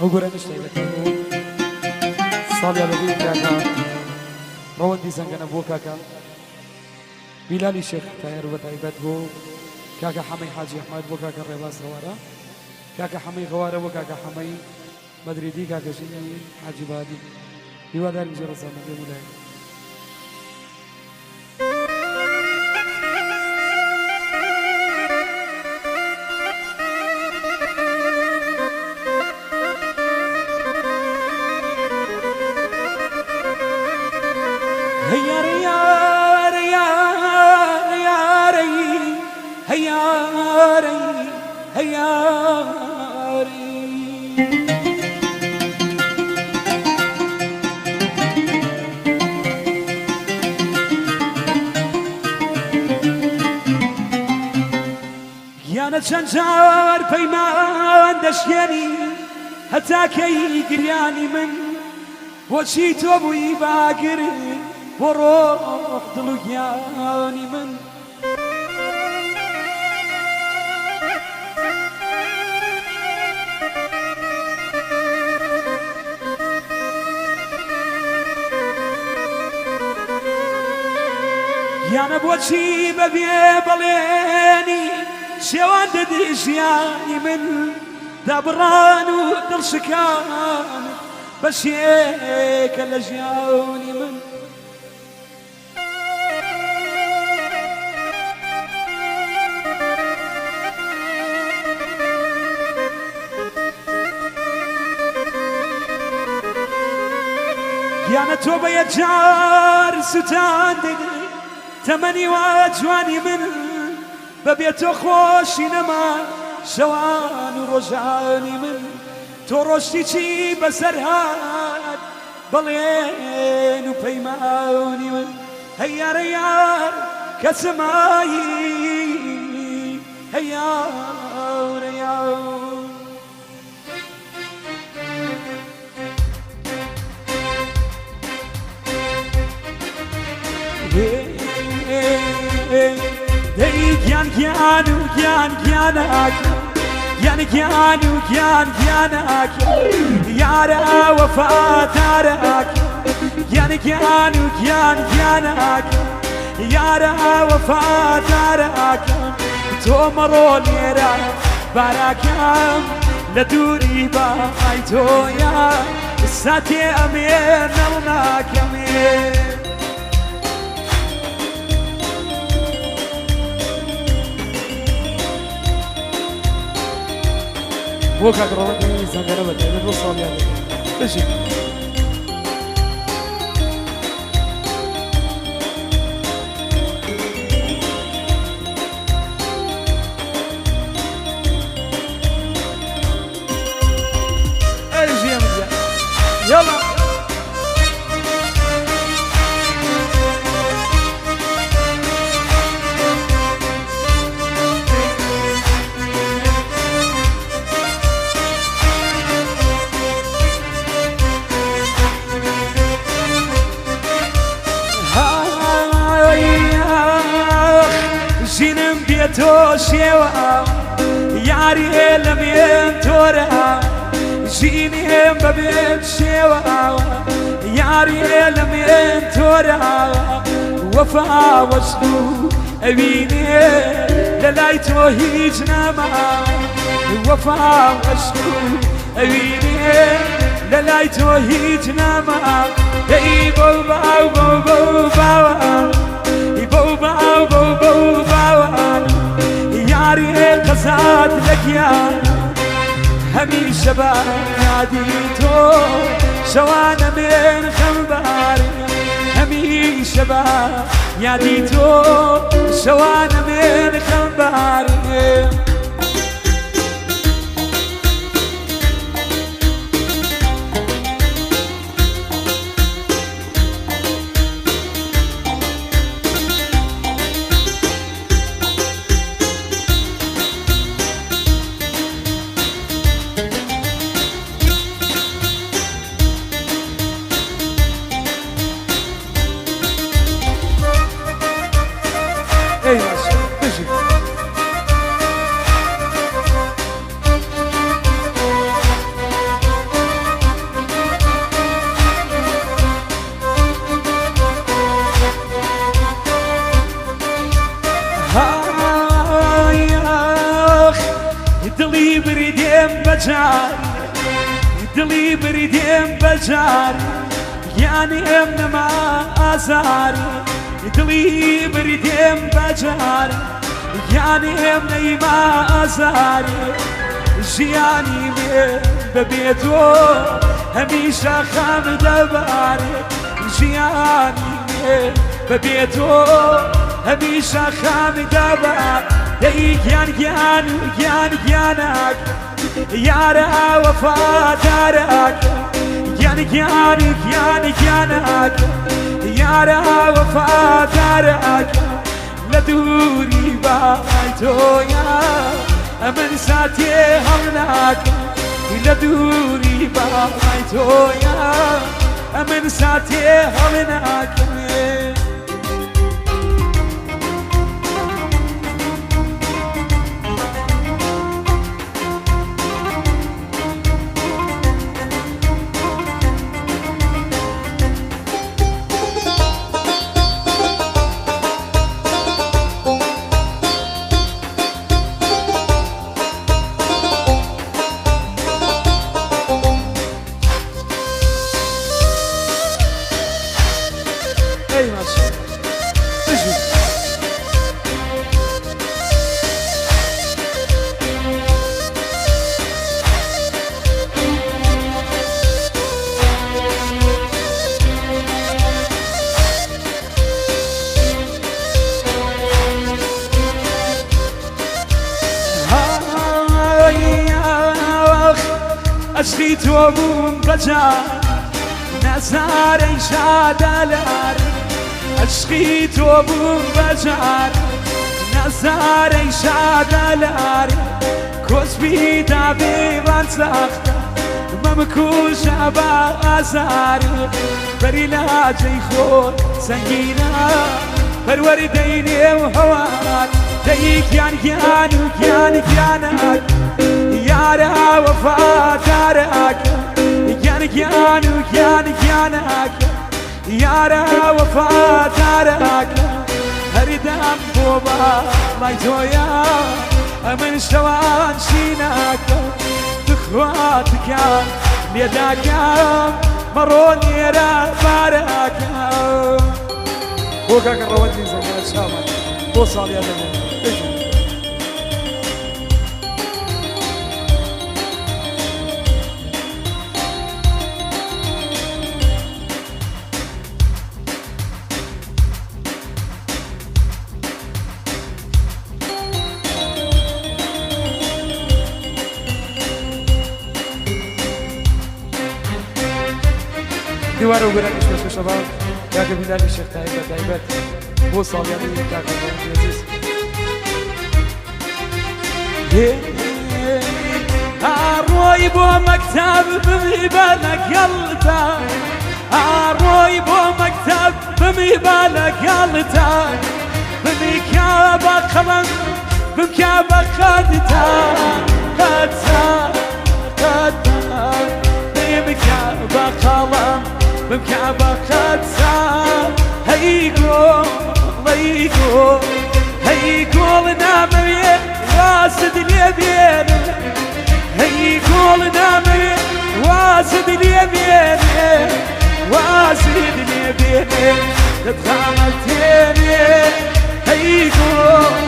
ئەوگورە نیشتێکەکە ساڵیا بەبێ کاکە ڕەوەندی زەنگەنە بۆ کاکە بیلالی شێخ تایر بە تایبەت بۆ کاکە حەمەی حاجی ئەحمەد بۆ کاکە ڕێباز ڕەوارە کاکە حەمەی غەوارە بۆ کاکە حەمەی مەدریدی کاکە ژینی حاجی بادی هیواداری جێ ڕەزامەندی وڵای چەند جار پەیمان دەشکێنی هەتاکەی گریانی من بۆچی تۆ بووی باگر بۆ ڕۆح دڵ و گیانی من گیانە بۆچی بەبێ بەڵێنی شێوان دەدی ژیانی من دابڕان و دڵشکان بەشێکە لە ژیانی من گیانە تۆ بە یەکجار سوتان دەگری تەمەنی وا جوانی من بەبێ تۆ خۆشی نەما شەوان و ڕۆژانی من تۆ ڕۆشتی چی بەسەر هات بەڵێن و پەیمانی من هەیارە یار کەسەمایی هەیارە یار گیان گیان و گیان گیانەکە گیان گیان و گیان گیانەکە یارە وەفادارەکە گیان گیان و گیان گیانەکە یارە وەفادارەکە تۆ مەڕۆ لێرە باراکەم لە دووری بەهای تۆیە ساتێ ئەمێ نەڵ ناکەمێ بۆ کاکە ڕەوەندی زەنگەنە بە تایبەت بۆ ساڵیان بژی ئەژیە مزە یاڵا ژینم بێتۆ شێوە یاری لەمێن تۆرە ژینێم بەبێت شێوە یاری لەمێن تۆرە وەفا وەشت و ئەوینێ لە لای تۆ هیچ نەما وەفا وەشت و ئەوینێ لە لای تۆ هیچ نەما دەی بۆ باو بۆ بۆ باوە بۆ باو بۆ بۆ باوە یاری قەزات لەگیان هەمیشە بە یادی تۆ شەوانە من خەمبار هەمیشە بە یادی تۆ شەوانە من خەمبار بجاري دلي بريدين بجاري يعني امن ما ازاري دلي بريدين بجاري يعني امني ما ازاري جياني من ببيتو هميشه خام دباري جياني من ببيتو هميشه خام دباري ديك يانك يارا وفا دارك يانك يارا وفا دارك لدوري بايتو يا أمن ساتي همناك لدوري بايتو يا أمن ساتي همناك أشخيت وابون بجار نزاري شادلار أشخيت وابون بجار نزاري شادلار كوسبي دابي بانساخت ممكوش أبا أزاري بريلاجي خود سنجينا برورديني وهوار ديك يانك يارا وفا دارك يانك يارا وفا دارك هردم بوبا مايتويا من شوان شيناك تخواتك ليداك مروني را بارك بوكا كروتي زكاة شامل بوصل يا دمو دوار وقرأ إشتاش الشباب يا قبيلة الشيخ تايبات بوصل يا دمو كاكا عزيز أروي بو مكتب بميبالك يلتا أروي بو مكتب بميبالك يلتا بمكابة خلن بمكابة خدتا بمكابة خلن بمكابة خدتا هيقول نامي واسد اليمين هيقول نامي واسد اليمين تتخاملتيني هيقول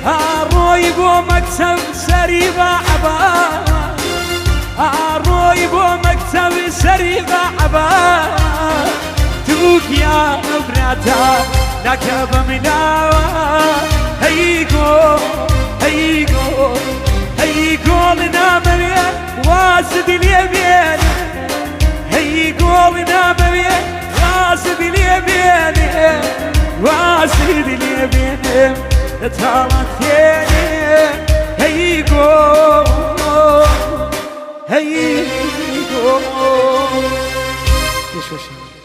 أروي بو مكتب سريبة عبا أروي بو مكتب سريبة عبا توك يا براتا لك بملاوة هيقول نامي واسد اليمين هيقول نامي واسد اليمين تتخاملتيني هيدو يشوشي